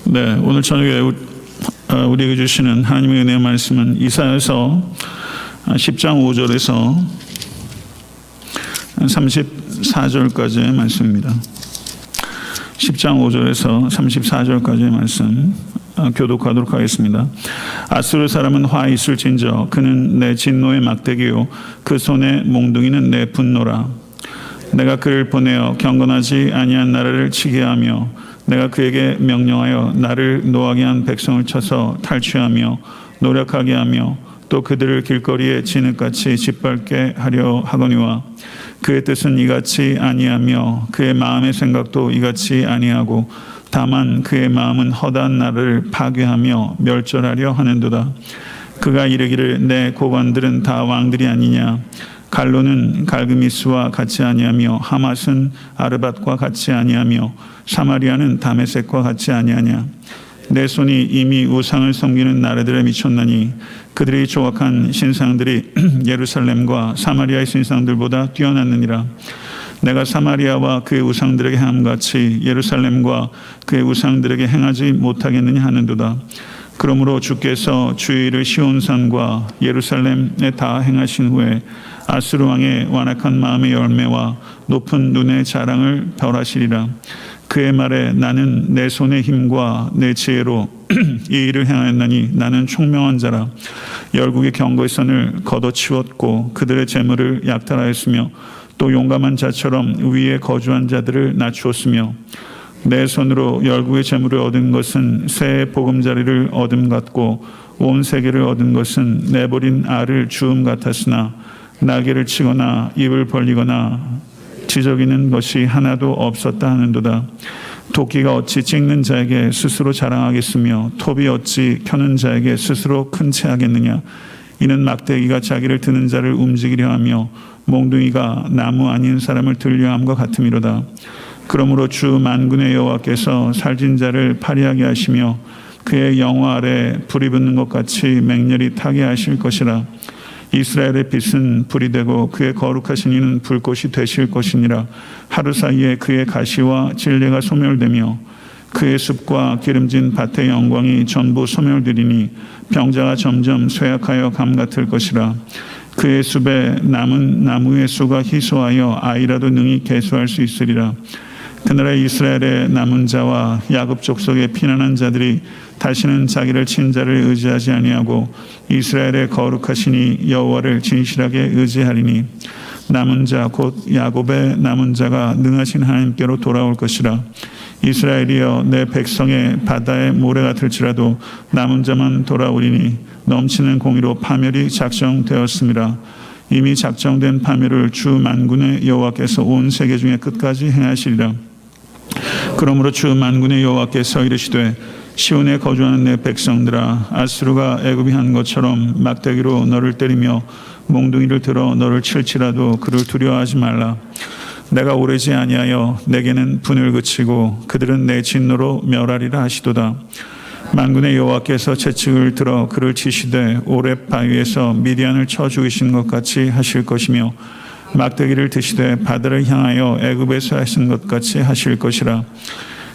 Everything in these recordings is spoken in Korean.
네, 오늘 저녁에 우리에게 주시는 하나님의 은혜의 말씀은 이사야서 10장 5절에서 34절까지의 말씀입니다. 10장 5절에서 34절까지의 말씀 교독하도록 하겠습니다. 아수르 사람은 화 있을진저 그는 내 진노의 막대기요 그 손의 몽둥이는 내 분노라. 내가 그를 보내어 경건하지 아니한 나라를 치게 하며 내가 그에게 명령하여 나를 노하게 한 백성을 쳐서 탈취하며 노력하게 하며 또 그들을 길거리에 진흙같이 짓밟게 하려 하거니와 그의 뜻은 이같이 아니하며 그의 마음의 생각도 이같이 아니하고 다만 그의 마음은 허다한 나라를 파괴하며 멸절하려 하는도다. 그가 이르기를 내 고관들은 다 왕들이 아니냐. 갈로는 갈그미스와 같이 아니하며 하맛은 아르밧과 같이 아니하며 사마리아는 다메섹과 같이 아니하냐. 내 손이 이미 우상을 섬기는 나라들에 미쳤나니 그들이 조각한 신상들이 예루살렘과 사마리아의 신상들보다 뛰어났느니라. 내가 사마리아와 그의 우상들에게 행함같이 예루살렘과 그의 우상들에게 행하지 못하겠느냐 하는도다. 그러므로 주께서 주의 일을 시온산과 예루살렘에 다 행하신 후에 아수르 왕의 완악한 마음의 열매와 높은 눈의 자랑을 벌하시리라. 그의 말에 나는 내 손의 힘과 내 지혜로 이 일을 행하였나니 나는 총명한 자라. 열국의 경고의 선을 걷어치웠고 그들의 재물을 약탈하였으며 또 용감한 자처럼 위에 거주한 자들을 낮추었으며 내 손으로 열국의 재물을 얻은 것은 새 보금자리를 얻음 같고 온 세계를 얻은 것은 내버린 알을 주움 같았으나 날개를 치거나 입을 벌리거나 지저귀는 것이 하나도 없었다 하는도다. 도끼가 어찌 찍는 자에게 스스로 자랑하겠으며 톱이 어찌 켜는 자에게 스스로 큰 채 하겠느냐. 이는 막대기가 자기를 드는 자를 움직이려 하며 몽둥이가 나무 아닌 사람을 들려 함과 같음이로다. 그러므로 주 만군의 여호와께서 살진 자를 파리하게 하시며 그의 영화 아래 불이 붙는 것 같이 맹렬히 타게 하실 것이라. 이스라엘의 빛은 불이 되고 그의 거룩하신 이는 불꽃이 되실 것이니라. 하루 사이에 그의 가시와 진리가 소멸되며 그의 숲과 기름진 밭의 영광이 전부 소멸되리니 병자가 점점 쇠약하여 감 같을 것이라. 그의 숲에 남은 나무의 수가 희소하여 아이라도 능히 계수할 수 있으리라. 그날에 이스라엘의 남은 자와 야곱 족속의 피난한 자들이 다시는 자기를 친 자를 의지하지 아니하고 이스라엘의 거룩하시니 여호와를 진실하게 의지하리니 남은 자 곧 야곱의 남은 자가 능하신 하나님께로 돌아올 것이라. 이스라엘이여 내 백성의 바다의 모래 같을지라도 남은 자만 돌아오리니 넘치는 공의로 파멸이 작정되었습니다. 이미 작정된 파멸을 주 만군의 여호와께서 온 세계 중에 끝까지 행하시리라. 그러므로 주 만군의 여호와께서 이르시되 시온에 거주하는 내 백성들아 아수르가 애굽이 한 것처럼 막대기로 너를 때리며 몽둥이를 들어 너를 칠지라도 그를 두려워하지 말라. 내가 오래지 아니하여 내게는 분을 그치고 그들은 내 진노로 멸하리라 하시도다. 만군의 여호와께서 채찍을 들어 그를 치시되 오렙 바위에서 미디안을 쳐 죽이신 것 같이 하실 것이며 막대기를 드시되 바다를 향하여 애굽에서 하신 것 같이 하실 것이라.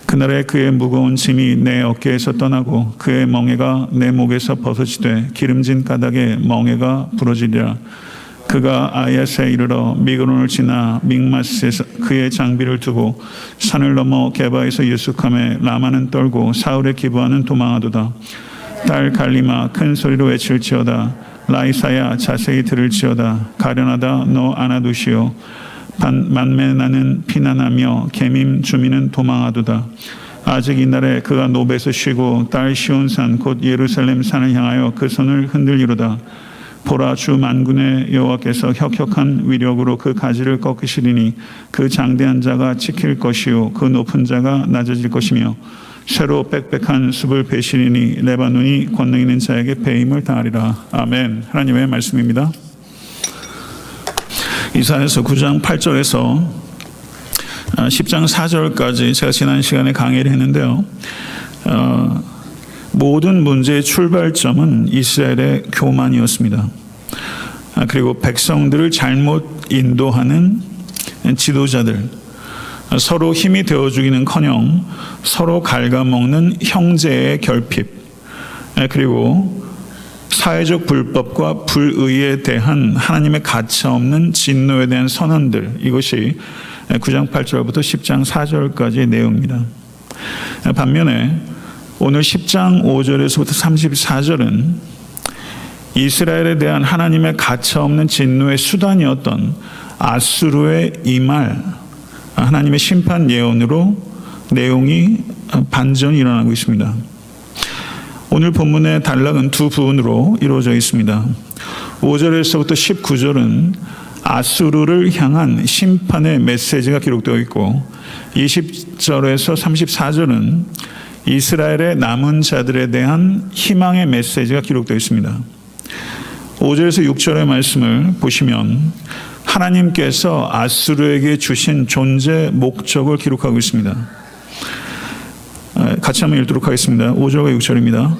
그날에 그의 무거운 짐이 내 어깨에서 떠나고 그의 멍에가 내 목에서 벗어지되 기름진 가닥에 멍에가 부러지리라. 그가 아야스에 이르러 미그론을 지나 믹마스에서 그의 장비를 두고 산을 넘어 게바에서 유숙함에 라마는 떨고 사울의 기브아는 도망하도다. 딸 갈리마 큰 소리로 외칠지어다. 라이사야 자세히 들을지어다. 가련하다 너 안아두시오. 만매 나는 피난하며 개밈 주민은 도망하도다. 아직 이날에 그가 노베에서 쉬고 딸 시온산 곧 예루살렘 산을 향하여 그 손을 흔들리로다. 보라 주 만군의 여호와께서 혁혁한 위력으로 그 가지를 꺾으시리니 그 장대한 자가 지킬 것이요 그 높은 자가 낮아질 것이며 새로 빽빽한 숲을 베시리니 레바논이 권능 있는 자에게 배임을 당하리라. 아멘. 하나님의 말씀입니다. 이사야서 9장 8절에서 10장 4절까지 제가 지난 시간에 강의를 했는데요. 모든 문제의 출발점은 이스라엘의 교만이었습니다. 그리고 백성들을 잘못 인도하는 지도자들, 서로 힘이 되어주기는커녕 서로 갉아먹는 형제의 결핍, 그리고 사회적 불법과 불의에 대한 하나님의 가차없는 진노에 대한 선언들, 이것이 9장 8절부터 10장 4절까지의 내용입니다. 반면에 오늘 10장 5절에서부터 34절은 이스라엘에 대한 하나님의 가차없는 진노의 수단이었던 아수르의 임할 하나님의 심판 예언으로 내용이 반전이 일어나고 있습니다. 오늘 본문의 단락은 두 부분으로 이루어져 있습니다. 5절에서부터 19절은 아수르를 향한 심판의 메시지가 기록되어 있고 20절에서 34절은 이스라엘의 남은 자들에 대한 희망의 메시지가 기록되어 있습니다. 5절에서 6절의 말씀을 보시면 하나님께서 아수르에게 주신 존재 목적을 기록하고 있습니다. 같이 한번 읽도록 하겠습니다. 5절과 6절입니다.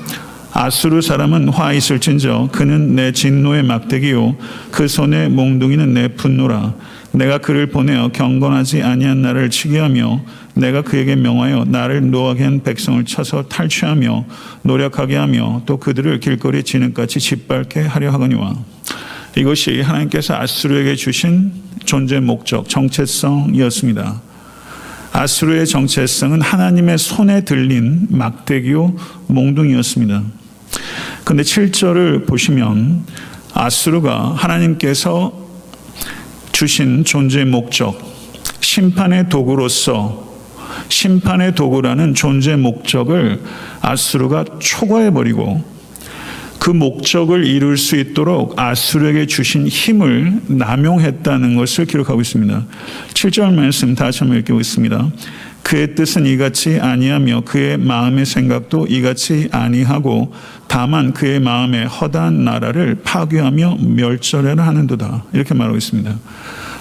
아수르 사람은 화 있을진저 그는 내 진노의 막대기요 그 손의 몽둥이는 내 분노라. 내가 그를 보내어 경건하지 아니한 나를 치게 하며 내가 그에게 명하여 나를 노하게 한 백성을 쳐서 탈취하며 노력하게 하며 또 그들을 길거리 진흙같이 짓밟게 하려 하거니와. 이것이 하나님께서 아수르에게 주신 존재 목적, 정체성이었습니다. 아수르의 정체성은 하나님의 손에 들린 막대기요 몽둥이였습니다. 그런데 7절을 보시면 아수르가 하나님께서 주신 존재의 목적, 심판의 도구로서 심판의 도구라는 존재 목적을 아수르가 초과해버리고 그 목적을 이룰 수 있도록 아수르에게 주신 힘을 남용했다는 것을 기록하고 있습니다. 7절 말씀 다시 한번 읽어보겠습니다. 그의 뜻은 이같이 아니하며 그의 마음의 생각도 이같이 아니하고 다만 그의 마음에 허다한 나라를 파괴하며 멸절해라 하는도다. 이렇게 말하고 있습니다.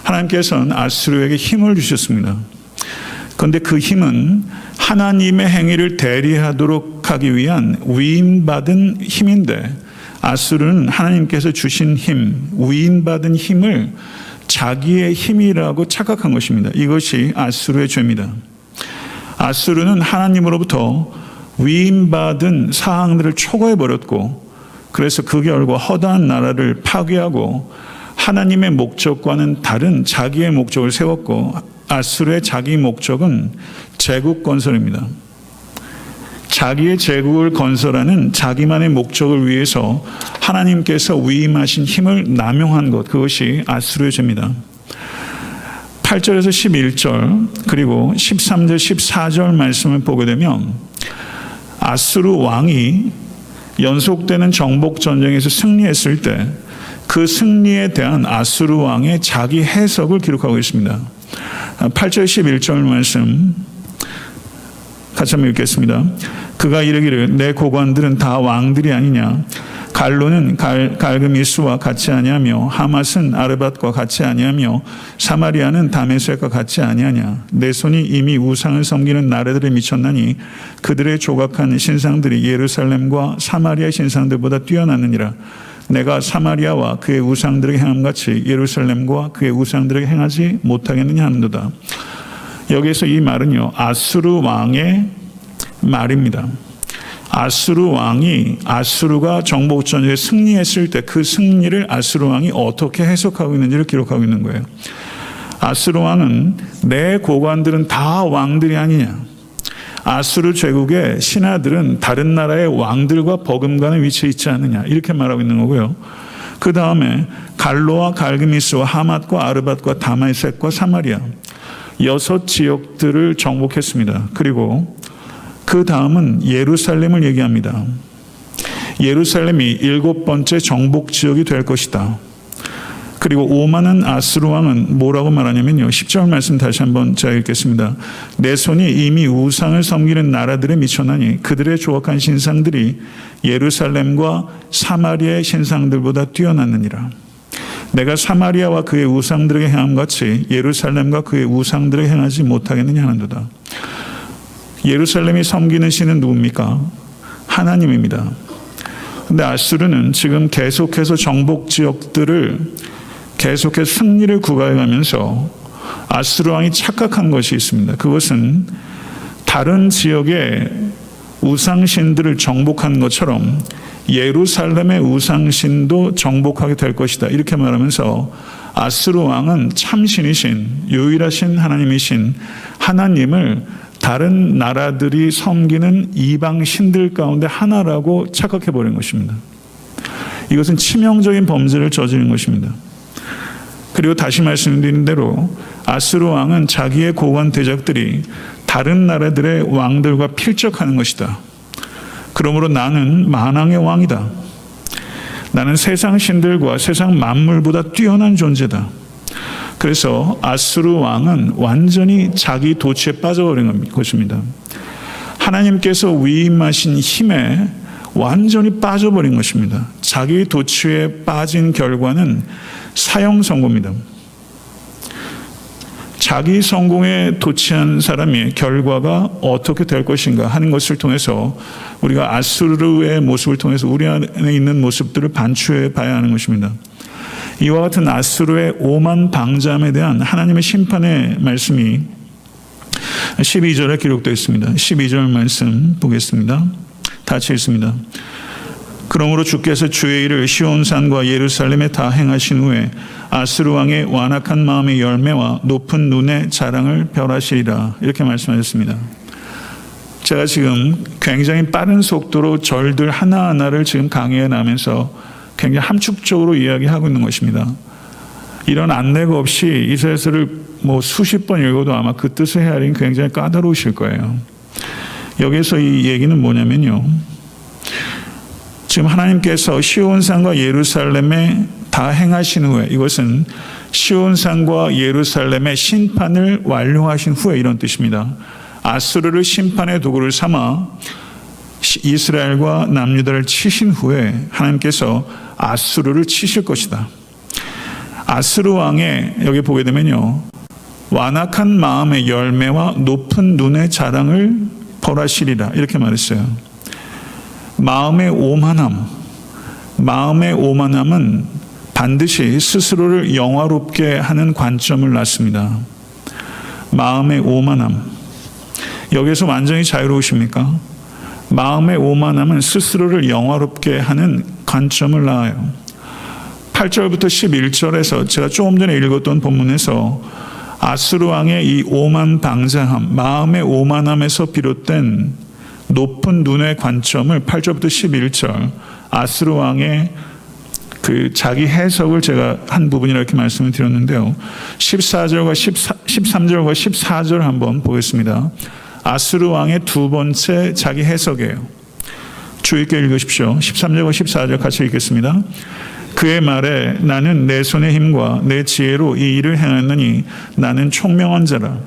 하나님께서는 아수르에게 힘을 주셨습니다. 그런데 그 힘은 하나님의 행위를 대리하도록 하기 위한 위임받은 힘인데 아수르는 하나님께서 주신 힘, 위임받은 힘을 자기의 힘이라고 착각한 것입니다. 이것이 아수르의 죄입니다. 아수르는 하나님으로부터 위임받은 사항들을 초과해버렸고 그래서 그 결과 허다한 나라를 파괴하고 하나님의 목적과는 다른 자기의 목적을 세웠고 아수르의 자기 목적은 제국 건설입니다. 자기의 제국을 건설하는 자기만의 목적을 위해서 하나님께서 위임하신 힘을 남용한 것, 그것이 아수르의 죄입니다. 8절에서 11절 그리고 13절 14절 말씀을 보게 되면 아수르 왕이 연속되는 정복 전쟁에서 승리했을 때 그 승리에 대한 아수르 왕의 자기 해석을 기록하고 있습니다. 8절 11절 말씀 같이 한번 읽겠습니다. 그가 이르기를 내 고관들은 다 왕들이 아니냐. 갈로는 갈그미스와 같이 아니하며 하맛은 아르밧과 같이 아니하며 사마리아는 다메섹과 같이 아니하냐. 내 손이 이미 우상을 섬기는 나라들에 미쳤나니 그들의 조각한 신상들이 예루살렘과 사마리아 신상들보다 뛰어나느니라. 내가 사마리아와 그의 우상들에게 행함같이 예루살렘과 그의 우상들에게 행하지 못하겠느냐 하는도다. 여기에서 이 말은요, 아수르 왕의 말입니다. 아수르 왕이 아수르가 정복전쟁에 승리했을 때 그 승리를 아수르 왕이 어떻게 해석하고 있는지를 기록하고 있는 거예요. 아수르 왕은 내 고관들은 다 왕들이 아니냐. 아수르 제국의 신하들은 다른 나라의 왕들과 버금가는 위치에 있지 않느냐. 이렇게 말하고 있는 거고요. 그 다음에 갈로와 갈그미스와 하맛과 아르밧과 다메섹과 사마리아 6 지역들을 정복했습니다. 그리고 그 다음은 예루살렘을 얘기합니다. 예루살렘이 7번째 정복 지역이 될 것이다. 그리고 오만한 아수르 왕은 뭐라고 말하냐면요. 10절 말씀 다시 한번 제가 읽겠습니다. 내 손이 이미 우상을 섬기는 나라들에 미쳤나니 그들의 조각한 신상들이 예루살렘과 사마리아의 신상들보다 뛰어났느니라. 내가 사마리아와 그의 우상들에게 행함같이 예루살렘과 그의 우상들에게 행하지 못하겠느냐 하는도다. 예루살렘이 섬기는 신은 누굽니까? 하나님입니다. 그런데 아수르는 지금 계속해서 정복 지역들을 계속해서 승리를 구가해가면서 아수르 왕이 착각한 것이 있습니다. 그것은 다른 지역의 우상신들을 정복한 것처럼 예루살렘의 우상신도 정복하게 될 것이다. 이렇게 말하면서 아수르 왕은 참신이신 유일하신 하나님이신 하나님을 다른 나라들이 섬기는 이방 신들 가운데 하나라고 착각해버린 것입니다. 이것은 치명적인 범죄를 저지른 것입니다. 그리고 다시 말씀드린 대로 아수르 왕은 자기의 고관 대적들이 다른 나라들의 왕들과 필적하는 것이다. 그러므로 나는 만왕의 왕이다. 나는 세상 신들과 세상 만물보다 뛰어난 존재다. 그래서 아수르 왕은 완전히 자기 도취에 빠져버린 것입니다. 하나님께서 위임하신 힘에 완전히 빠져버린 것입니다. 자기 도취에 빠진 결과는 사형 선고입니다. 자기 성공에 도취한 사람의 결과가 어떻게 될 것인가 하는 것을 통해서 우리가 아수르의 모습을 통해서 우리 안에 있는 모습들을 반추해 봐야 하는 것입니다. 이와 같은 아수르의 오만 방자함에 대한 하나님의 심판의 말씀이 12절에 기록되어 있습니다. 12절 말씀 보겠습니다. 같이 읽습니다. 그러므로 주께서 주의 일을 시온산과 예루살렘에 다 행하신 후에 아수르 왕의 완악한 마음의 열매와 높은 눈의 자랑을 멸하시리라. 이렇게 말씀하셨습니다. 제가 지금 굉장히 빠른 속도로 절들 하나하나를 지금 강의해 나면서 굉장히 함축적으로 이야기하고 있는 것입니다. 이런 안내가 없이 이사야서를 수십 번 읽어도 아마 그 뜻을 헤아리긴 굉장히 까다로우실 거예요. 여기서 이 얘기는 뭐냐면요. 지금 하나님께서 시온산과 예루살렘에 다 행하신 후에, 이것은 시온산과 예루살렘의 심판을 완료하신 후에 이런 뜻입니다. 아수르를 심판의 도구를 삼아 이스라엘과 남유다를 치신 후에 하나님께서 아수르를 치실 것이다. 아수르 왕의 여기 보게 되면요, 완악한 마음의 열매와 높은 눈의 자랑을 벌하시리라 이렇게 말했어요. 마음의 오만함은 반드시 스스로를 영화롭게 하는 관점을 낳습니다. 마음의 오만함, 여기서 완전히 자유로우십니까? 마음의 오만함은 스스로를 영화롭게 하는 관점을 낳아요. 8절부터 11절에서 제가 조금 전에 읽었던 본문에서 아수르 왕의 이 오만방자함, 마음의 오만함에서 비롯된 높은 눈의 관점을 8절부터 11절 아수르 왕의 그 자기 해석을 제가 한 부분이라 이렇게 말씀을 드렸는데요. 13절과 14절 한번 보겠습니다. 아수르 왕의 두 번째 자기 해석이에요. 주의 있게 읽으십시오. 13절과 14절 같이 읽겠습니다. 그의 말에 나는 내 손의 힘과 내 지혜로 이 일을 행하느니 나는 총명한 자라.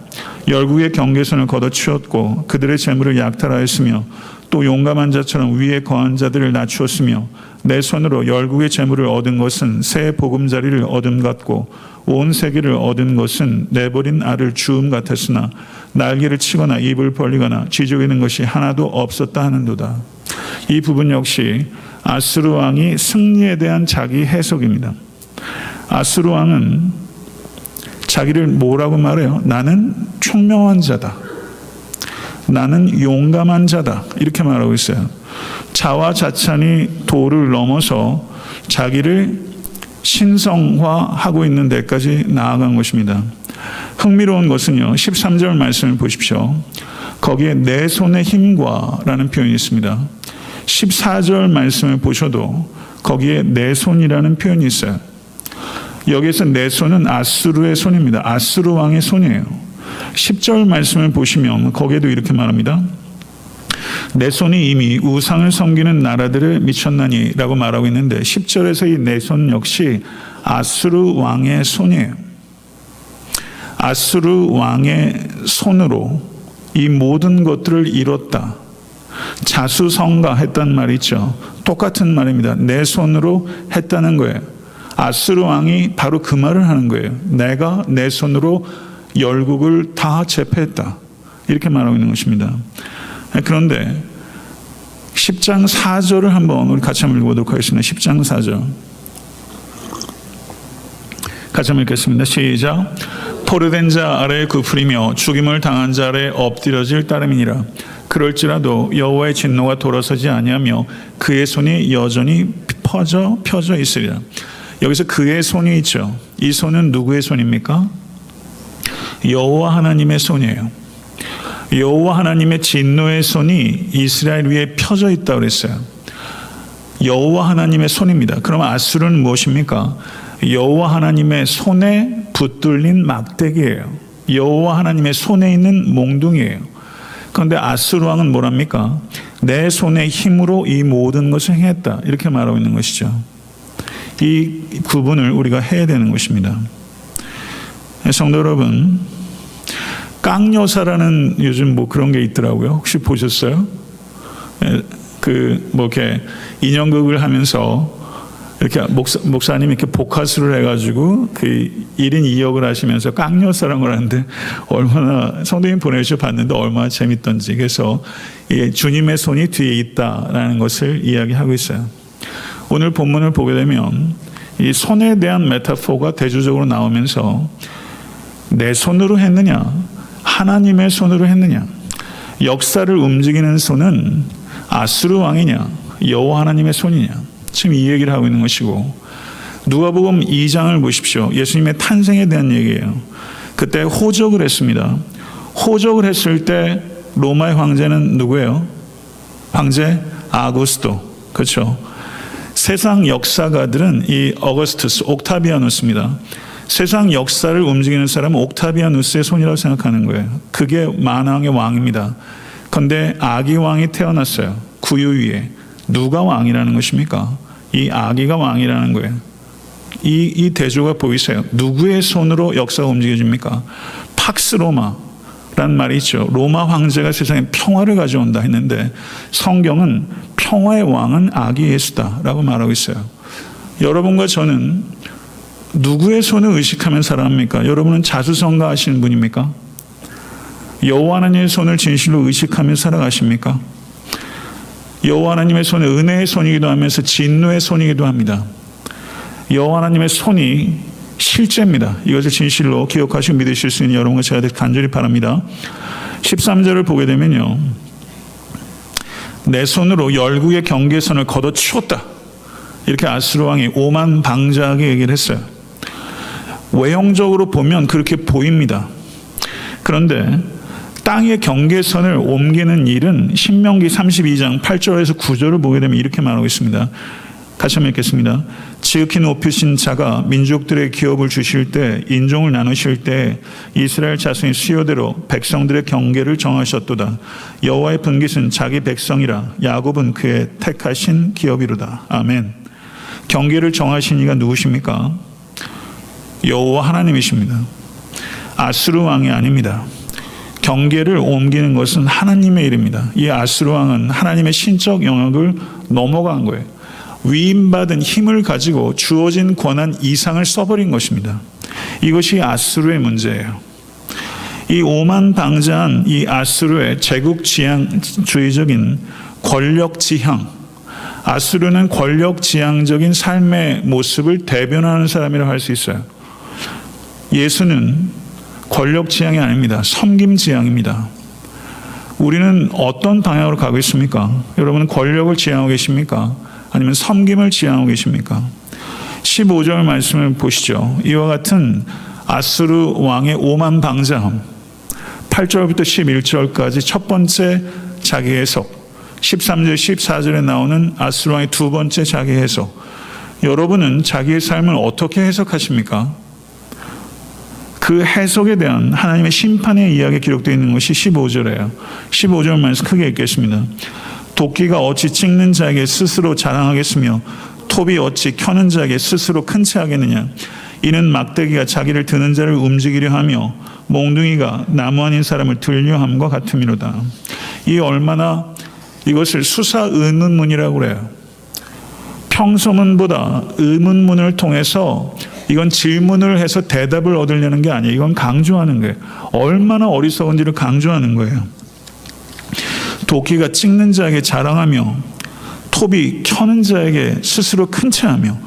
열국의 경계선을 걷어치웠고 그들의 재물을 약탈하였으며 또 용감한 자처럼 위에 거한 자들을 낮추었으며 내 손으로 열국의 재물을 얻은 것은 새 보금자리를 얻음 같고 온 세계를 얻은 것은 내버린 알을 주움 같았으나 날개를 치거나 입을 벌리거나 지저귀는 것이 하나도 없었다 하는도다. 이 부분 역시 아수르 왕이 승리에 대한 자기 해석입니다. 아수르 왕은 자기를 뭐라고 말해요? 나는 총명한 자다. 나는 용감한 자다. 이렇게 말하고 있어요. 자화자찬이 도를 넘어서 자기를 신성화하고 있는 데까지 나아간 것입니다. 흥미로운 것은요, 13절 말씀을 보십시오. 거기에 내 손의 힘과 라는 표현이 있습니다. 14절 말씀을 보셔도 거기에 내 손이라는 표현이 있어요. 여기에서 내 손은 아수르의 손입니다. 아수르 왕의 손이에요. 10절 말씀을 보시면 거기에도 이렇게 말합니다. 내 손이 이미 우상을 섬기는 나라들을 미쳤나니 라고 말하고 있는데 10절에서 이 내 손 역시 아수르 왕의 손이에요. 아수르 왕의 손으로 이 모든 것들을 이뤘다. 자수성가했단 말이 있죠. 똑같은 말입니다. 내 손으로 했다는 거예요. 아수르 왕이 바로 그 말을 하는 거예요. 내가 내 손으로 열국을 다 제패했다. 이렇게 말하고 있는 것입니다. 그런데 10장 4절을 한번 우리 같이 한번 읽어보도록 하겠습니다. 10장 4절 같이 한번 읽겠습니다. 시작. 포로된 자 아래에 굽으리며 죽임을 당한 자 아래에 엎드려질 따름이니라. 그럴지라도 여호와의 진노가 돌아서지 아니하며 그의 손이 여전히 펴져 있으리라. 여기서 그의 손이 있죠. 이 손은 누구의 손입니까? 여호와 하나님의 손이에요. 여호와 하나님의 진노의 손이 이스라엘 위에 펴져 있다고 그랬어요. 여호와 하나님의 손입니다. 그러면 아수르는 무엇입니까? 여호와 하나님의 손에 붙들린 막대기예요. 여호와 하나님의 손에 있는 몽둥이에요. 그런데 아수르 왕은 뭐랍니까? 내 손의 힘으로 이 모든 것을 행했다, 이렇게 말하고 있는 것이죠. 이 구분을 우리가 해야 되는 것입니다. 성도 여러분, 깡여사라는 요즘 뭐 그런 게 있더라고요. 혹시 보셨어요? 이렇게 인형극을 하면서 이렇게 목사님이 이렇게 복화술을 해가지고 그 1인 2역을 하시면서 깡여사라는 걸 하는데, 얼마나 성도님 보내주셔 봤는데 얼마나 재밌던지. 그래서 주님의 손이 뒤에 있다라는 것을 이야기하고 있어요. 오늘 본문을 보게 되면 이 손에 대한 메타포가 대조적으로 나오면서 내 손으로 했느냐, 하나님의 손으로 했느냐, 역사를 움직이는 손은 아수르 왕이냐, 여호와 하나님의 손이냐, 지금 이 얘기를 하고 있는 것이고, 누가복음 2장을 보십시오. 예수님의 탄생에 대한 얘기예요. 그때 호적을 했습니다. 호적을 했을 때 로마의 황제는 누구예요? 황제 아구스토. 그렇죠? 세상 역사가들은 이 어거스투스, 옥타비아누스입니다. 세상 역사를 움직이는 사람은 옥타비아누스의 손이라고 생각하는 거예요. 그게 만왕의 왕입니다. 그런데 아기 왕이 태어났어요. 구유 위에. 누가 왕이라는 것입니까? 이 아기가 왕이라는 거예요. 이 대조가 보이세요? 누구의 손으로 역사가 움직여집니까? 팍스 로마라는 말이 있죠. 로마 황제가 세상에 평화를 가져온다 했는데, 성경은 평화의 왕은 아기 예수다라고 말하고 있어요. 여러분과 저는 누구의 손을 의식하면 살아갑니까? 여러분은 자수성가 하시는 분입니까? 여호와 하나님의 손을 진실로 의식하며 살아가십니까? 여호와 하나님의 손은 은혜의 손이기도 하면서 진노의 손이기도 합니다. 여호와 하나님의 손이 실제입니다. 이것을 진실로 기억하시고 믿으실 수 있는 여러분과 제가 간절히 바랍니다. 13절을 보게 되면요, 내 손으로 열국의 경계선을 걷어치웠다, 이렇게 아수르 왕이 오만방자하게 얘기를 했어요. 외형적으로 보면 그렇게 보입니다. 그런데 땅의 경계선을 옮기는 일은 신명기 32장 8절에서 9절을 보게 되면 이렇게 말하고 있습니다. 같이 한번 읽겠습니다. 지극히 높으신 자가 민족들의 기업을 주실 때, 인종을 나누실 때 이스라엘 자손의 수요대로 백성들의 경계를 정하셨도다. 여호와의 분깃은 자기 백성이라, 야곱은 그의 택하신 기업이로다. 아멘. 경계를 정하신 이가 누구십니까? 여호와 하나님이십니다. 아수르 왕이 아닙니다. 경계를 옮기는 것은 하나님의 일입니다. 이 아수르 왕은 하나님의 신적 영역을 넘어간 거예요. 위임받은 힘을 가지고 주어진 권한 이상을 써버린 것입니다. 이것이 아수르의 문제예요. 이 오만방자한 이 아수르의 제국지향주의적인 권력지향, 아수르는 권력지향적인 삶의 모습을 대변하는 사람이라고 할 수 있어요. 예수는 권력지향이 아닙니다. 섬김지향입니다. 우리는 어떤 방향으로 가고 있습니까? 여러분은 권력을 지향하고 계십니까? 아니면 섬김을 지향하고 계십니까? 15절 말씀을 보시죠. 이와 같은 아수르 왕의 오만방자함, 8절부터 11절까지 첫 번째 자기 해석, 13절 14절에 나오는 아수르 왕의 두 번째 자기 해석. 여러분은 자기의 삶을 어떻게 해석하십니까? 그 해석에 대한 하나님의 심판의 이야기가 기록되어 있는 것이 15절이에요. 15절 말씀 크게 읽겠습니다. 도끼가 어찌 찍는 자에게 스스로 자랑하겠으며 톱이 어찌 켜는 자에게 스스로 큰 채 하겠느냐. 이는 막대기가 자기를 드는 자를 움직이려 하며 몽둥이가 나무 아닌 사람을 들려 함과 같음이로다. 이 얼마나 이것을 수사 의문문이라고 그래요. 평소문보다 의문문을 통해서 이건 질문을 해서 대답을 얻으려는 게 아니에요. 이건 강조하는 거예요. 얼마나 어리석은지를 강조하는 거예요. 도끼가 찍는 자에게 자랑하며 톱이 켜는 자에게 스스로 큰 채하며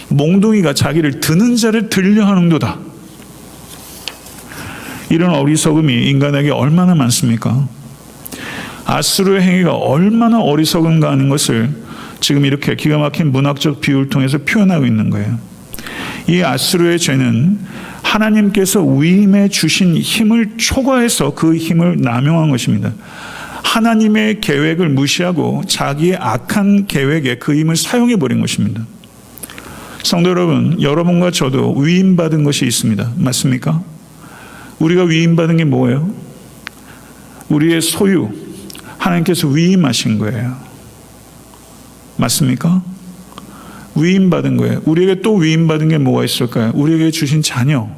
몽둥이가 자기를 드는 자를 들려 하는도다. 이런 어리석음이 인간에게 얼마나 많습니까? 아수르의 행위가 얼마나 어리석은가 하는 것을 지금 이렇게 기가 막힌 문학적 비유를 통해서 표현하고 있는 거예요. 이 아수르의 죄는 하나님께서 위임해 주신 힘을 초과해서 그 힘을 남용한 것입니다. 하나님의 계획을 무시하고 자기의 악한 계획에 그 힘을 사용해 버린 것입니다. 성도 여러분, 여러분과 저도 위임받은 것이 있습니다. 맞습니까? 우리가 위임받은 게 뭐예요? 우리의 소유, 하나님께서 위임하신 거예요. 맞습니까? 위임받은 거예요. 우리에게 또 위임받은 게 뭐가 있을까요? 우리에게 주신 자녀,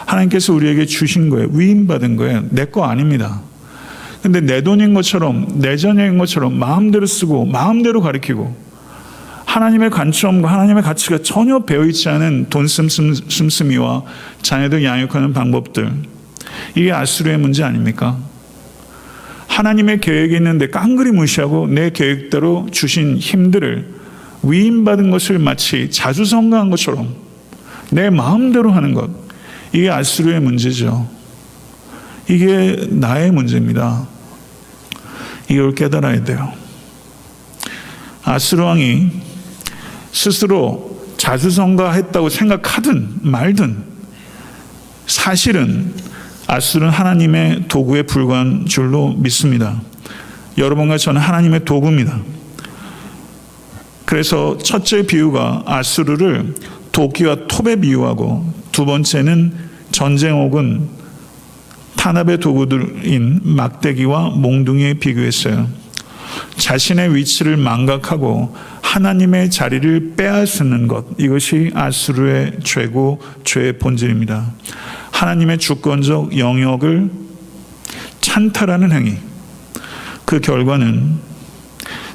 하나님께서 우리에게 주신 거예요. 위임받은 거예요. 내 거 아닙니다. 근데 내 돈인 것처럼, 내 자녀인 것처럼 마음대로 쓰고 마음대로 가리키고 하나님의 관점과 하나님의 가치가 전혀 배어있지 않은 돈 씀씀이와 자녀들 양육하는 방법들, 이게 아수르의 문제 아닙니까? 하나님의 계획이 있는데 깡그리 무시하고 내 계획대로 주신 힘들을 위임받은 것을 마치 자주성가한 것처럼 내 마음대로 하는 것, 이게 아수르의 문제죠. 이게 나의 문제입니다. 이걸 깨달아야 돼요. 아수르 왕이 스스로 자주성가했다고 생각하든 말든 사실은 아수르는 하나님의 도구에 불과한 줄로 믿습니다. 여러분과 저는 하나님의 도구입니다. 그래서 첫째 비유가 아수르를 도끼와 톱에 비유하고, 두 번째는 전쟁 혹은 탄압의 도구들인 막대기와 몽둥이에 비교했어요. 자신의 위치를 망각하고 하나님의 자리를 빼앗는 것, 이것이 아수르의 죄고 죄의 본질입니다. 하나님의 주권적 영역을 찬탈하는 행위, 그 결과는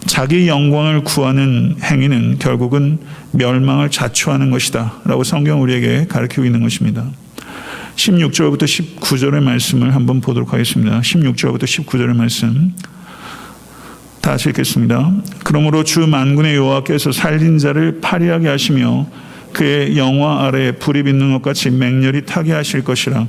자기 영광을 구하는 행위는 결국은 멸망을 자초하는 것이다 라고 성경은 우리에게 가르치고 있는 것입니다. 16절부터 19절의 말씀을 한번 보도록 하겠습니다. 16절부터 19절의 말씀 다시 읽겠습니다. 그러므로 주 만군의 여호와께서 살린 자를 파리하게 하시며 그의 영화 아래에 불이 빛는 것 같이 맹렬히 타게 하실 것이라.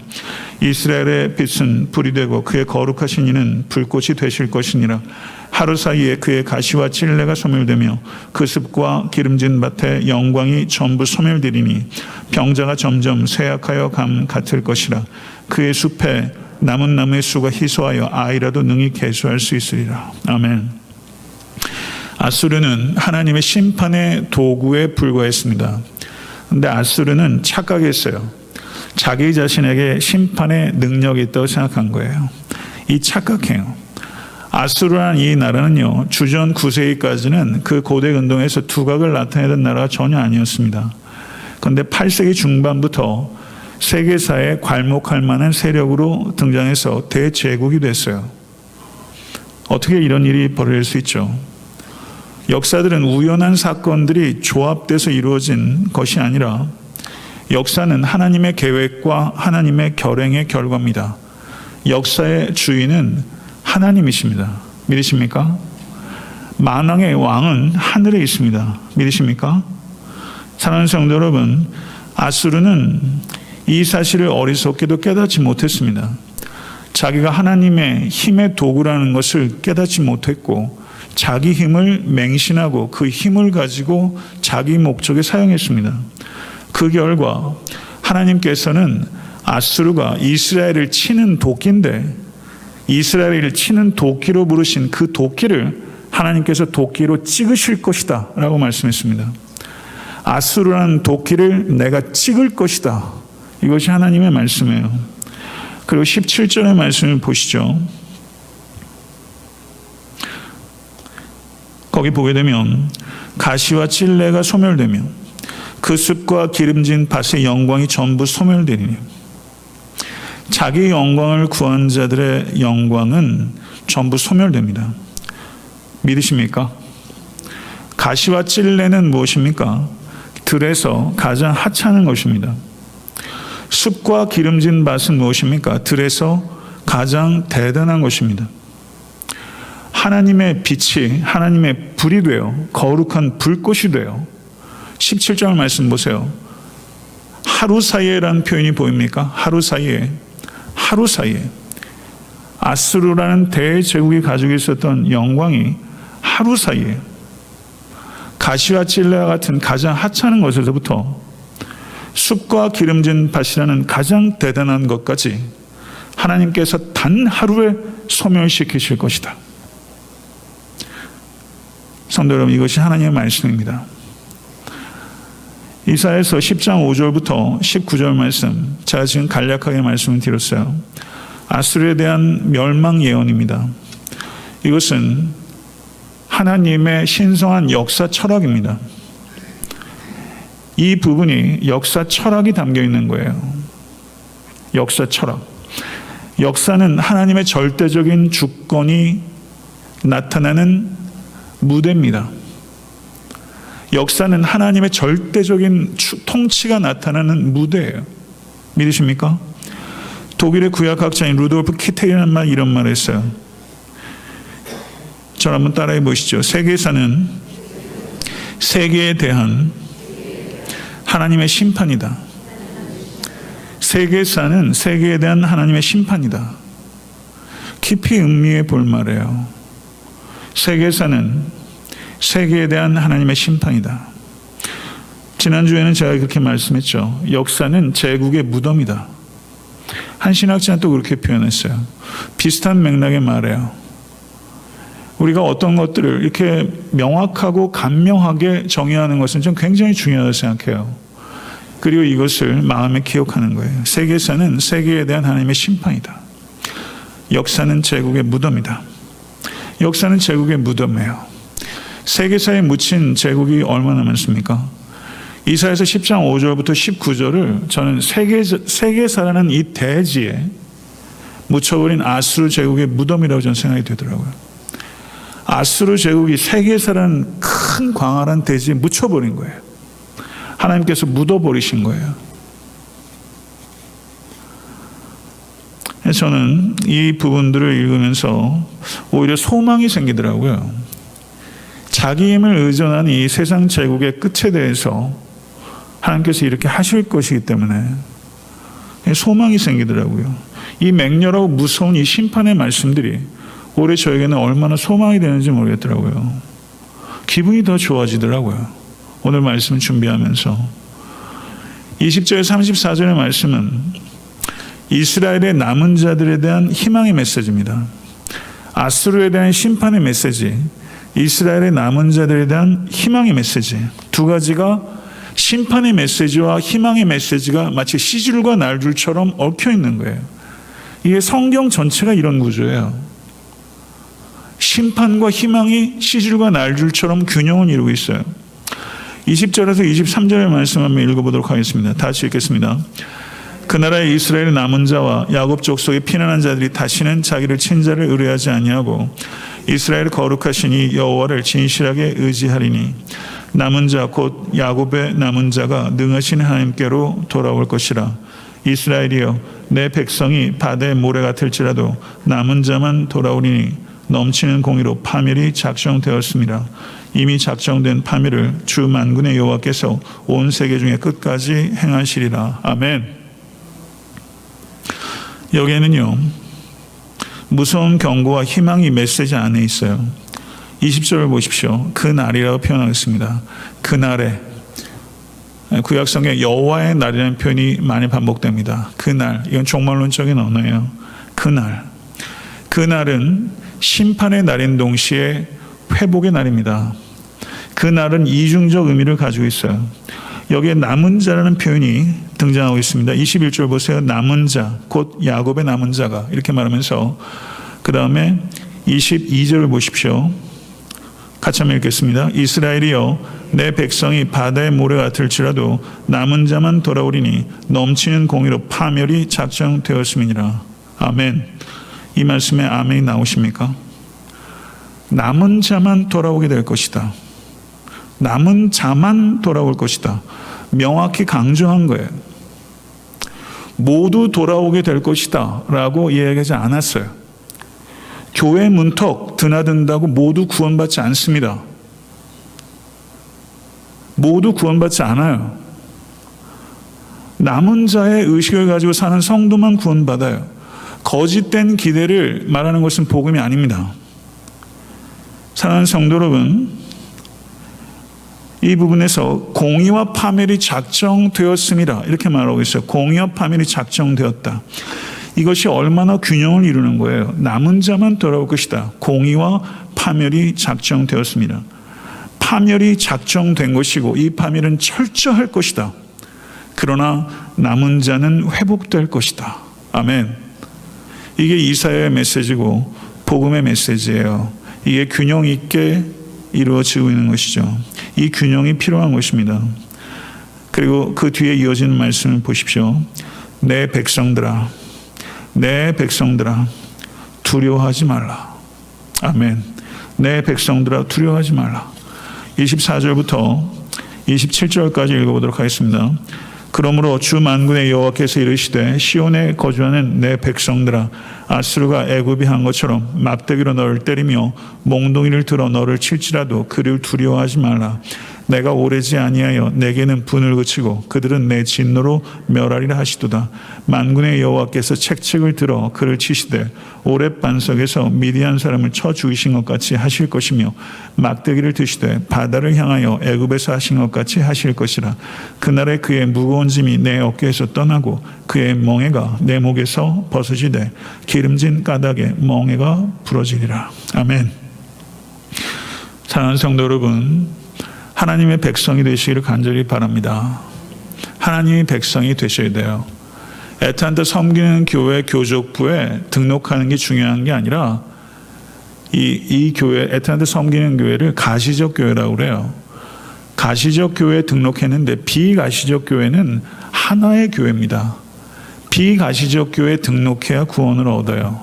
이스라엘의 빛은 불이 되고 그의 거룩하신 이는 불꽃이 되실 것이니라. 하루 사이에 그의 가시와 찔레가 소멸되며 그 습과 기름진 밭에 영광이 전부 소멸되리니 병자가 점점 쇠약하여 감 같을 것이라. 그의 숲에 남은 나무의 수가 희소하여 아이라도 능히 계수할 수 있으리라. 아멘. 아수르는 하나님의 심판의 도구에 불과했습니다. 근데 아수르는 착각했어요. 자기 자신에게 심판의 능력이 있다고 생각한 거예요. 이 착각해요. 아수르라는 이 나라는요, 주전 9세기까지는 그 고대 근동에서 두각을 나타내던 나라가 전혀 아니었습니다. 그런데 8세기 중반부터 세계사에 괄목할 만한 세력으로 등장해서 대제국이 됐어요. 어떻게 이런 일이 벌어질 수 있죠? 역사들은 우연한 사건들이 조합돼서 이루어진 것이 아니라 역사는 하나님의 계획과 하나님의 결행의 결과입니다. 역사의 주인은 하나님이십니다. 믿으십니까? 만왕의 왕은 하늘에 있습니다. 믿으십니까? 사랑하는 성도 여러분, 아수르는 이 사실을 어리석게도 깨닫지 못했습니다. 자기가 하나님의 힘의 도구라는 것을 깨닫지 못했고 자기 힘을 맹신하고 그 힘을 가지고 자기 목적에 사용했습니다. 그 결과 하나님께서는 아수르가 이스라엘을 치는 도끼인데 이스라엘을 치는 도끼로 부르신 그 도끼를 하나님께서 도끼로 찍으실 것이다 라고 말씀했습니다. 아수르라는 도끼를 내가 찍을 것이다. 이것이 하나님의 말씀이에요. 그리고 17절의 말씀을 보시죠. 거기 보게 되면 가시와 찔레가 소멸되며 그 숲과 기름진 밭의 영광이 전부 소멸되리니. 자기 영광을 구한 자들의 영광은 전부 소멸됩니다. 믿으십니까? 가시와 찔레는 무엇입니까? 들에서 가장 하찮은 것입니다. 숲과 기름진 밭은 무엇입니까? 들에서 가장 대단한 것입니다. 하나님의 빛이 하나님의 불이 되어 거룩한 불꽃이 되어 17절 말씀 보세요. 하루 사이에라는 표현이 보입니까? 하루 사이에 하루 사이에 아수르라는 대제국이 가지고 있었던 영광이 하루 사이에 가시와 찔레와 같은 가장 하찮은 것에서부터 숲과 기름진 밭이라는 가장 대단한 것까지 하나님께서 단 하루에 소멸시키실 것이다. 성도 여러분, 이것이 하나님의 말씀입니다. 이사야서 10장 5절부터 19절 말씀, 제가 지금 간략하게 말씀을 드렸어요. 아수르에 대한 멸망 예언입니다. 이것은 하나님의 신성한 역사 철학입니다. 이 부분이 역사 철학이 담겨 있는 거예요. 역사 철학. 역사는 하나님의 절대적인 주권이 나타나는 무대입니다. 역사는 하나님의 절대적인 통치가 나타나는 무대예요. 믿으십니까? 독일의 구약학자인 루돌프 키텔이라는 말, 이런 말을 했어요. 저를 한번 따라해 보시죠. 세계사는 세계에 대한 하나님의 심판이다. 세계사는 세계에 대한 하나님의 심판이다. 깊이 음미해 볼 말이에요. 세계사는 세계에 대한 하나님의 심판이다. 지난주에는 제가 그렇게 말씀했죠. 역사는 제국의 무덤이다. 한 신학자는 또 그렇게 표현했어요. 비슷한 맥락의 말이에요. 우리가 어떤 것들을 이렇게 명확하고 간명하게 정의하는 것은 좀 굉장히 중요하다고 생각해요. 그리고 이것을 마음에 기억하는 거예요. 세계사는 세계에 대한 하나님의 심판이다. 역사는 제국의 무덤이다. 역사는 제국의 무덤이에요. 세계사에 묻힌 제국이 얼마나 많습니까? 이사야서 10장 5절부터 19절을 저는 세계사라는 이 대지에 묻혀버린 아수르 제국의 무덤이라고 저는 생각이 되더라고요. 아수르 제국이 세계사라는 큰 광활한 대지에 묻혀버린 거예요. 하나님께서 묻어버리신 거예요. 저는 이 부분들을 읽으면서 오히려 소망이 생기더라고요. 자기 힘을 의존한 이 세상 제국의 끝에 대해서 하나님께서 이렇게 하실 것이기 때문에 소망이 생기더라고요. 이 맹렬하고 무서운 이 심판의 말씀들이 올해 저에게는 얼마나 소망이 되는지 모르겠더라고요. 기분이 더 좋아지더라고요. 오늘 말씀 준비하면서 20절 34절의 말씀은 이스라엘의 남은 자들에 대한 희망의 메시지입니다. 아수르에 대한 심판의 메시지, 이스라엘의 남은 자들에 대한 희망의 메시지, 두 가지가 심판의 메시지와 희망의 메시지가 마치 시줄과 날줄처럼 얽혀 있는 거예요. 이게 성경 전체가 이런 구조예요. 심판과 희망이 시줄과 날줄처럼 균형을 이루고 있어요. 20절에서 23절의 말씀 한번 읽어보도록 하겠습니다. 다시 읽겠습니다. 그 나라의 이스라엘의 남은 자와 야곱 족속의 피난한 자들이 다시는 자기를 친자를 의뢰하지 아니하고 이스라엘 거룩하시니 여호와를 진실하게 의지하리니 남은 자 곧 야곱의 남은 자가 능하신 하나님께로 돌아올 것이라. 이스라엘이여 내 백성이 바다의 모래 같을지라도 남은 자만 돌아오리니 넘치는 공의로 파멸이 작정되었습니다. 이미 작정된 파멸을 주 만군의 여호와께서 온 세계 중에 끝까지 행하시리라. 아멘. 여기에는요, 무서운 경고와 희망이 메시지 안에 있어요. 20절을 보십시오. 그 날이라고 표현하겠습니다. 그 날에, 구약성경에 여호와의 날이라는 표현이 많이 반복됩니다. 그 날, 이건 종말론적인 언어예요. 그 날. 그 날은 심판의 날인 동시에 회복의 날입니다. 그 날은 이중적 의미를 가지고 있어요. 여기에 남은 자라는 표현이 등장하고 있습니다. 21절 보세요. 남은 자, 곧 야곱의 남은 자가, 이렇게 말하면서 그 다음에 22절을 보십시오. 같이 한번 읽겠습니다. 이스라엘이여 내 백성이 바다의 모래 같을지라도 남은 자만 돌아오리니 넘치는 공의로 파멸이 작정되었음이니라. 아멘. 이 말씀에 아멘이 나오십니까? 남은 자만 돌아오게 될 것이다. 남은 자만 돌아올 것이다. 명확히 강조한 거예요. 모두 돌아오게 될 것이다 라고 이야기하지 않았어요. 교회 문턱 드나든다고 모두 구원받지 않습니다. 모두 구원받지 않아요. 남은 자의 의식을 가지고 사는 성도만 구원받아요. 거짓된 기대를 말하는 것은 복음이 아닙니다. 사랑하는 성도 여러분, 이 부분에서 공의와 파멸이 작정되었습니다. 이렇게 말하고 있어요. 공의와 파멸이 작정되었다. 이것이 얼마나 균형을 이루는 거예요. 남은 자만 돌아올 것이다. 공의와 파멸이 작정되었습니다. 파멸이 작정된 것이고 이 파멸은 철저할 것이다. 그러나 남은 자는 회복될 것이다. 아멘. 이게 이사야의 메시지고 복음의 메시지예요. 이게 균형 있게 이루어지고 있는 것이죠. 이 균형이 필요한 것입니다. 그리고 그 뒤에 이어지는 말씀을 보십시오. 내 백성들아, 내 백성들아, 두려워하지 말라. 아멘. 내 백성들아, 두려워하지 말라. 24절부터 27절까지 읽어보도록 하겠습니다. 그러므로 주 만군의 여호와께서 이르시되 시온에 거주하는 내 백성들아, 아수르가 애굽이 한 것처럼 막대기로 너를 때리며 몽둥이를 들어 너를 칠지라도 그를 두려워하지 말라. 내가 오래지 아니하여 내게는 분을 그치고 그들은 내 진노로 멸하리라 하시도다. 만군의 여호와께서 책책을 들어 그를 치시되 오렙 반석에서 미디안 사람을 쳐 죽이신 것 같이 하실 것이며 막대기를 드시되 바다를 향하여 애굽에서 하신 것 같이 하실 것이라. 그날에 그의 무거운 짐이 내 어깨에서 떠나고 그의 멍에가 내 목에서 벗어지되 기름진 까닭에 멍에가 부러지리라. 아멘. 사랑하는 성도 여러분, 하나님의 백성이 되시기를 간절히 바랍니다. 하나님의 백성이 되셔야 돼요. 애타한테 섬기는 교회 교족부에 등록하는 게 중요한 게 아니라 이 교회, 애타한테 섬기는 교회를 가시적 교회라고 그래요. 가시적 교회에 등록했는데 비가시적 교회는 하나의 교회입니다. 비가시적 교회에 등록해야 구원을 얻어요.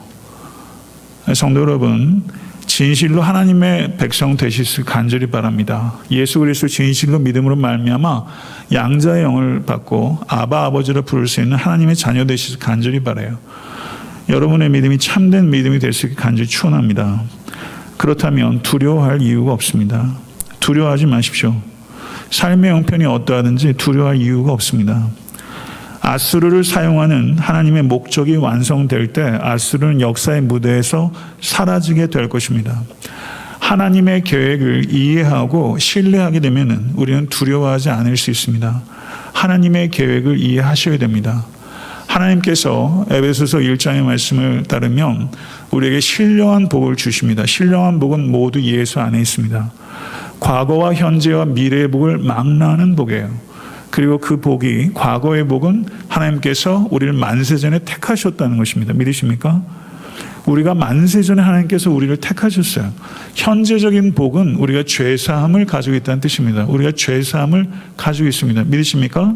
성도 여러분, 진실로 하나님의 백성 되시길 간절히 바랍니다. 예수 그리스도 진실로 믿음으로 말미암아 양자의 영을 받고 아바 아버지로 부를 수 있는 하나님의 자녀 되시길 간절히 바라요. 여러분의 믿음이 참된 믿음이 될 수 있게 간절히 축원합니다. 그렇다면 두려워할 이유가 없습니다. 두려워하지 마십시오. 삶의 형편이 어떠하든지 두려워할 이유가 없습니다. 아수르를 사용하는 하나님의 목적이 완성될 때 아수르는 역사의 무대에서 사라지게 될 것입니다. 하나님의 계획을 이해하고 신뢰하게 되면 우리는 두려워하지 않을 수 있습니다. 하나님의 계획을 이해하셔야 됩니다. 하나님께서 에베소서 1장의 말씀을 따르면 우리에게 신령한 복을 주십니다. 신령한 복은 모두 예수 안에 있습니다. 과거와 현재와 미래의 복을 망라하는 복이에요. 그리고 그 복이, 과거의 복은 하나님께서 우리를 만세전에 택하셨다는 것입니다. 믿으십니까? 우리가 만세전에 하나님께서 우리를 택하셨어요. 현재적인 복은 우리가 죄사함을 가지고 있다는 뜻입니다. 우리가 죄사함을 가지고 있습니다. 믿으십니까?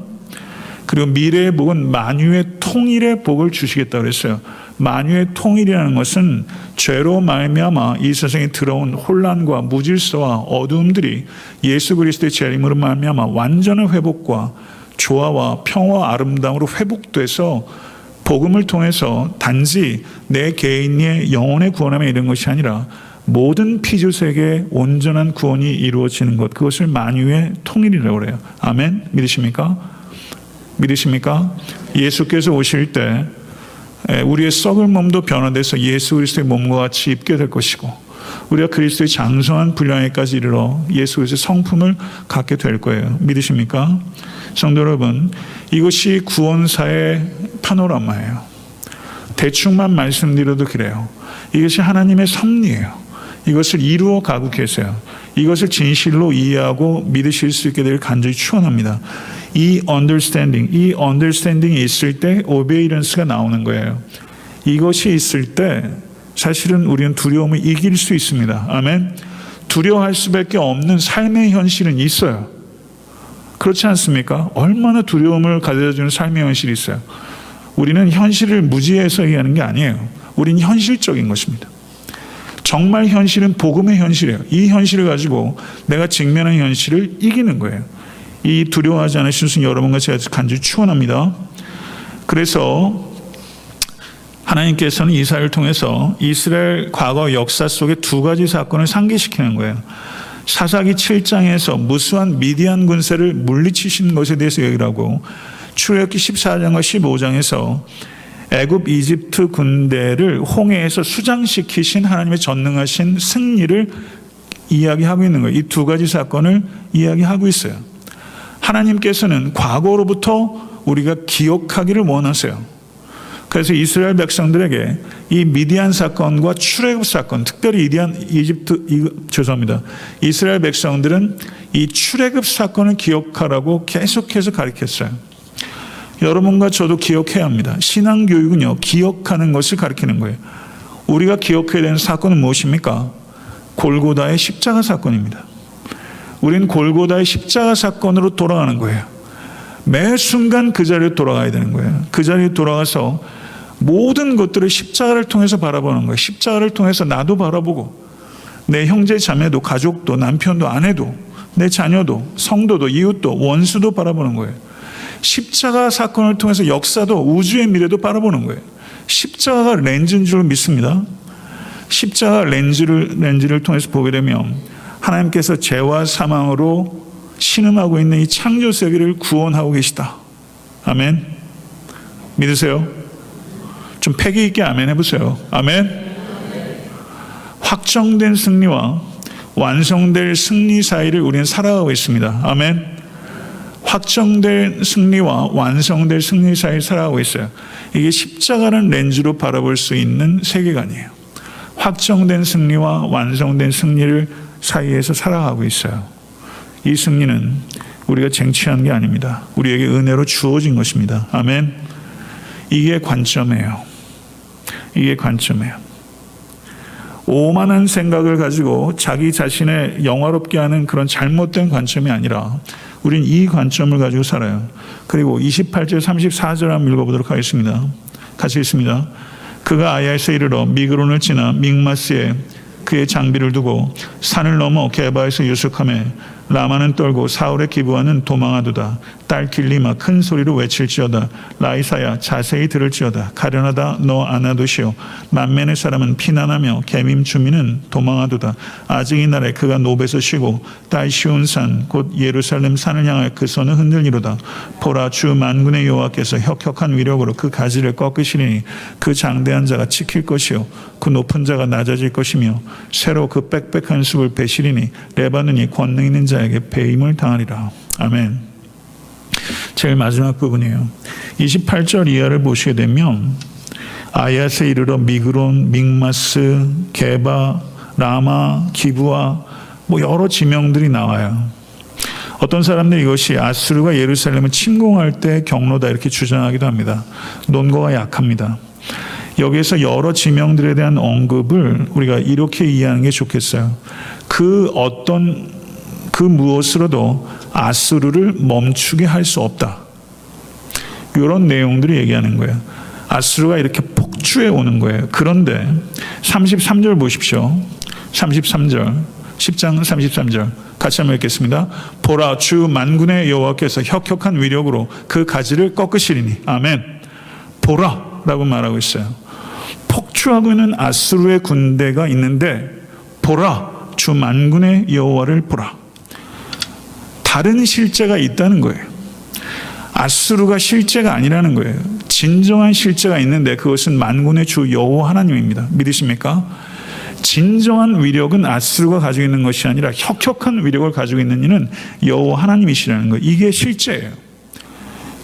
그리고 미래의 복은 만유의 통일의 복을 주시겠다고 그랬어요. 만유의 통일이라는 것은 죄로 말미암아 이 세상에 들어온 혼란과 무질서와 어두움들이 예수 그리스도의 재림으로 말미암아 완전한 회복과 조화와 평화와 아름다움으로 회복돼서 복음을 통해서 단지 내 개인의 영혼의 구원함에 이른 것이 아니라 모든 피조세계의 온전한 구원이 이루어지는 것, 그것을 만유의 통일이라고 그래요. 아멘. 믿으십니까? 믿으십니까? 예수께서 오실 때 우리의 썩을 몸도 변화돼서 예수 그리스도의 몸과 같이 입게 될 것이고 우리가 그리스도의 장성한 분량에까지 이르러 예수 그리스도의 성품을 갖게 될 거예요. 믿으십니까? 성도 여러분, 이것이 구원사의 파노라마예요. 대충만 말씀드려도 그래요. 이것이 하나님의 섭리예요. 이것을 이루어 가고 계세요. 이것을 진실로 이해하고 믿으실 수 있게 되길 간절히 축원합니다. 이 understanding이 있을 때 obedience가 나오는 거예요. 이것이 있을 때 사실은 우리는 두려움을 이길 수 있습니다. 아멘. 두려워할 수밖에 없는 삶의 현실은 있어요. 그렇지 않습니까? 얼마나 두려움을 가져다주는 삶의 현실이 있어요. 우리는 현실을 무지해서 얘기하는 게 아니에요. 우리는 현실적인 것입니다. 정말 현실은 복음의 현실이에요. 이 현실을 가지고 내가 직면한 현실을 이기는 거예요. 이 두려워하지 않으실 수 있는 여러분과 제가 간절히 축원합니다. 그래서 하나님께서는 이사야를 통해서 이스라엘 과거 역사 속에 두 가지 사건을 상기시키는 거예요. 사사기 7장에서 무수한 미디안 군세를 물리치신 것에 대해서 얘기를 하고 출애굽기 14장과 15장에서 애굽 이집트 군대를 홍해에서 수장시키신 하나님의 전능하신 승리를 이야기하고 있는 거예요. 이 두 가지 사건을 이야기하고 있어요. 하나님께서는 과거로부터 우리가 기억하기를 원하세요. 그래서 이스라엘 백성들에게 이 미디안 사건과 출애굽 사건, 특별히 이스라엘 백성들은 이 출애굽 사건을 기억하라고 계속해서 가르쳤어요. 여러분과 저도 기억해야 합니다. 신앙교육은요, 기억하는 것을 가르치는 거예요. 우리가 기억해야 되는 사건은 무엇입니까? 골고다의 십자가 사건입니다. 우리는 골고다의 십자가 사건으로 돌아가는 거예요. 매 순간 그 자리에 돌아가야 되는 거예요. 그 자리에 돌아가서 모든 것들을 십자가를 통해서 바라보는 거예요. 십자가를 통해서 나도 바라보고 내 형제 자매도 가족도 남편도 아내도 내 자녀도 성도도 이웃도 원수도 바라보는 거예요. 십자가 사건을 통해서 역사도 우주의 미래도 바라보는 거예요. 십자가가 렌즈인 줄 믿습니다. 십자가 렌즈를 통해서 보게 되면 하나님께서 죄와 사망으로 신음하고 있는 이 창조 세계를 구원하고 계시다. 아멘. 믿으세요? 좀 패기 있게 아멘 해보세요. 아멘. 확정된 승리와 완성될 승리 사이를 우리는 살아가고 있습니다. 아멘. 확정된 승리와 완성될 승리 사이를 살아가고 있어요. 이게 십자가라는 렌즈로 바라볼 수 있는 세계관이에요. 확정된 승리와 완성된 승리를 사이에서 살아가고 있어요. 이 승리는 우리가 쟁취한 게 아닙니다. 우리에게 은혜로 주어진 것입니다. 아멘. 이게 관점이에요. 이게 관점이에요. 오만한 생각을 가지고 자기 자신을 영화롭게 하는 그런 잘못된 관점이 아니라 우린 이 관점을 가지고 살아요. 그리고 28절 34절 한번 읽어보도록 하겠습니다. 같이 읽습니다. 그가 아야에서 이르러 미그론을 지나 믹마스에 그의 장비를 두고 산을 넘어 게바에서 유숙하며 라마는 떨고 사울의 기브아는 도망하도다. 딸 길리마 큰 소리로 외칠지어다. 라이사야 자세히 들을지어다. 가련하다 너 아나도시오. 만면의 사람은 피난하며 개밈 주민은 도망하도다. 아직 이 날에 그가 노베에서 쉬고 딸 시온산 곧 예루살렘 산을 향하여 그 손을 흔들리로다. 보라 주 만군의 여호와께서 혁혁한 위력으로 그 가지를 꺾으시리니 그 장대한 자가 지킬 것이요 그 높은 자가 낮아질 것이며 새로 그 빽빽한 숲을 베시리니 레바논이 권능 있는 자에게 배임을 당하리라. 아멘. 제일 마지막 부분이에요. 28절 이하를 보시게 되면 아야스에 이르러 미그론, 믹마스, 게바, 라마, 기브아 뭐 여러 지명들이 나와요. 어떤 사람들이 이것이 아수르가 예루살렘을 침공할 때 경로다 이렇게 주장하기도 합니다. 논거가 약합니다. 여기에서 여러 지명들에 대한 언급을 우리가 이렇게 이해하는 게 좋겠어요. 그 무엇으로도 아수르를 멈추게 할 수 없다. 이런 내용들을 얘기하는 거예요. 아수르가 이렇게 폭주해 오는 거예요. 그런데 33절 보십시오. 33절 10장 33절 같이 한번 읽겠습니다. 보라 주 만군의 여호와께서 혁혁한 위력으로 그 가지를 꺾으시리니. 아멘. 보라 라고 말하고 있어요. 폭주하고 있는 아수르의 군대가 있는데 보라 주 만군의 여호와를 보라. 다른 실제가 있다는 거예요. 아수르가 실제가 아니라는 거예요. 진정한 실제가 있는데 그것은 만군의 주 여호와 하나님입니다. 믿으십니까? 진정한 위력은 아수르가 가지고 있는 것이 아니라 혁혁한 위력을 가지고 있는 이는 여호와 하나님이시라는 거예요. 이게 실제예요.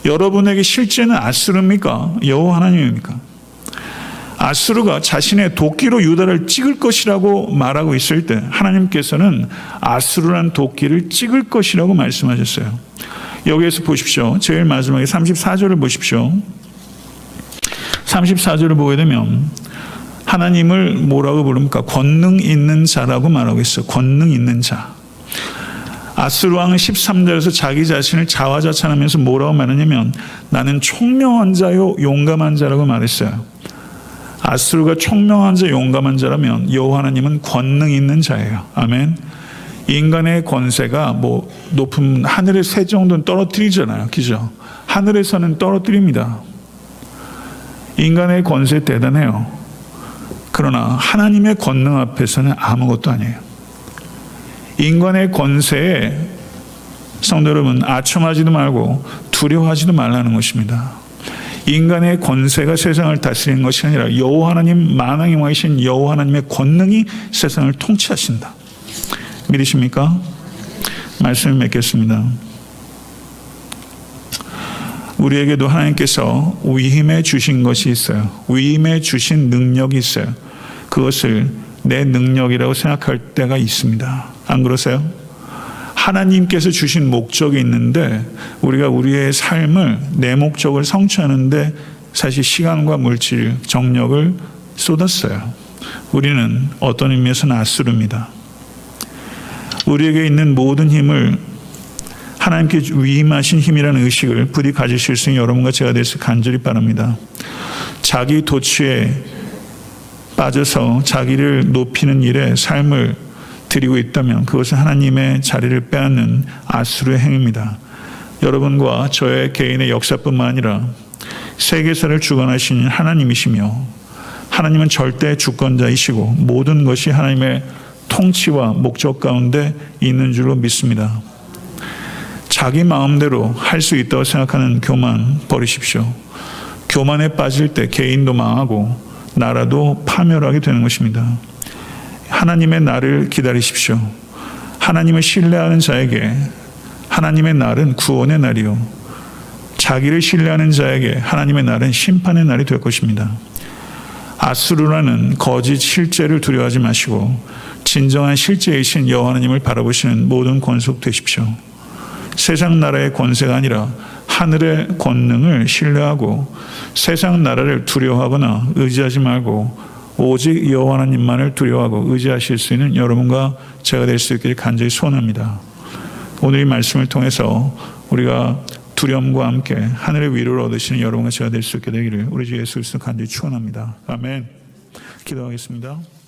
여러분에게 실제는 아수르입니까? 여호와 하나님입니까? 아수르가 자신의 도끼로 유다를 찍을 것이라고 말하고 있을 때 하나님께서는 아수르란 도끼를 찍을 것이라고 말씀하셨어요. 여기에서 보십시오. 제일 마지막에 34절을 보십시오. 34절을 보게 되면 하나님을 뭐라고 부릅니까? 권능 있는 자라고 말하고 있어요. 권능 있는 자. 아수르 왕은 13절에서 자기 자신을 자화자찬하면서 뭐라고 말하냐면 나는 총명한 자요 용감한 자라고 말했어요. 아수르가 총명한 자 용감한 자라면 여호와 하나님은 권능 있는 자예요. 아멘. 인간의 권세가 뭐 높은 하늘의 새 정도는 떨어뜨리잖아요. 그죠? 하늘에서는 떨어뜨립니다. 인간의 권세 대단해요. 그러나 하나님의 권능 앞에서는 아무것도 아니에요. 인간의 권세에 성도 여러분 아첨하지도 말고 두려워하지도 말라는 것입니다. 인간의 권세가 세상을 다스리는 것이 아니라 여호와 하나님, 만왕의 왕이신 여호와 하나님의 권능이 세상을 통치하신다. 믿으십니까? 말씀을 맺겠습니다. 우리에게도 하나님께서 위임해 주신 것이 있어요. 위임해 주신 능력이 있어요. 그것을 내 능력이라고 생각할 때가 있습니다. 안 그러세요? 하나님께서 주신 목적이 있는데 우리가 우리의 삶을, 내 목적을 성취하는데 사실 시간과 물질, 정력을 쏟았어요. 우리는 어떤 의미에서는 앗수릅니다. 우리에게 있는 모든 힘을 하나님께 위임하신 힘이라는 의식을 부디 가지실 수 있는 여러분과 제가 될 수 간절히 바랍니다. 자기 도취에 빠져서 자기를 높이는 일에 삶을 드리고 있다면 그것은 하나님의 자리를 빼앗는 앗수르의 행위입니다. 여러분과 저의 개인의 역사뿐만 아니라 세계사를 주관하시는 하나님이시며 하나님은 절대 주권자이시고 모든 것이 하나님의 통치와 목적 가운데 있는 줄로 믿습니다. 자기 마음대로 할 수 있다고 생각하는 교만 버리십시오. 교만에 빠질 때 개인도 망하고 나라도 파멸하게 되는 것입니다. 하나님의 날을 기다리십시오. 하나님을 신뢰하는 자에게 하나님의 날은 구원의 날이요, 자기를 신뢰하는 자에게 하나님의 날은 심판의 날이 될 것입니다. 앗수르라는 거짓 실제를 두려워하지 마시고 진정한 실제이신 여호와 하나님을 바라보시는 모든 권속 되십시오. 세상 나라의 권세가 아니라 하늘의 권능을 신뢰하고 세상 나라를 두려워하거나 의지하지 말고 오직 여호와 하나님만을 두려워하고 의지하실 수 있는 여러분과 제가 될 수 있기를 간절히 소원합니다. 오늘 이 말씀을 통해서 우리가 두려움과 함께 하늘의 위로를 얻으시는 여러분과 제가 될 수 있게 되기를 우리 주 예수 그리스도 간절히 축원합니다. 아멘. 기도하겠습니다.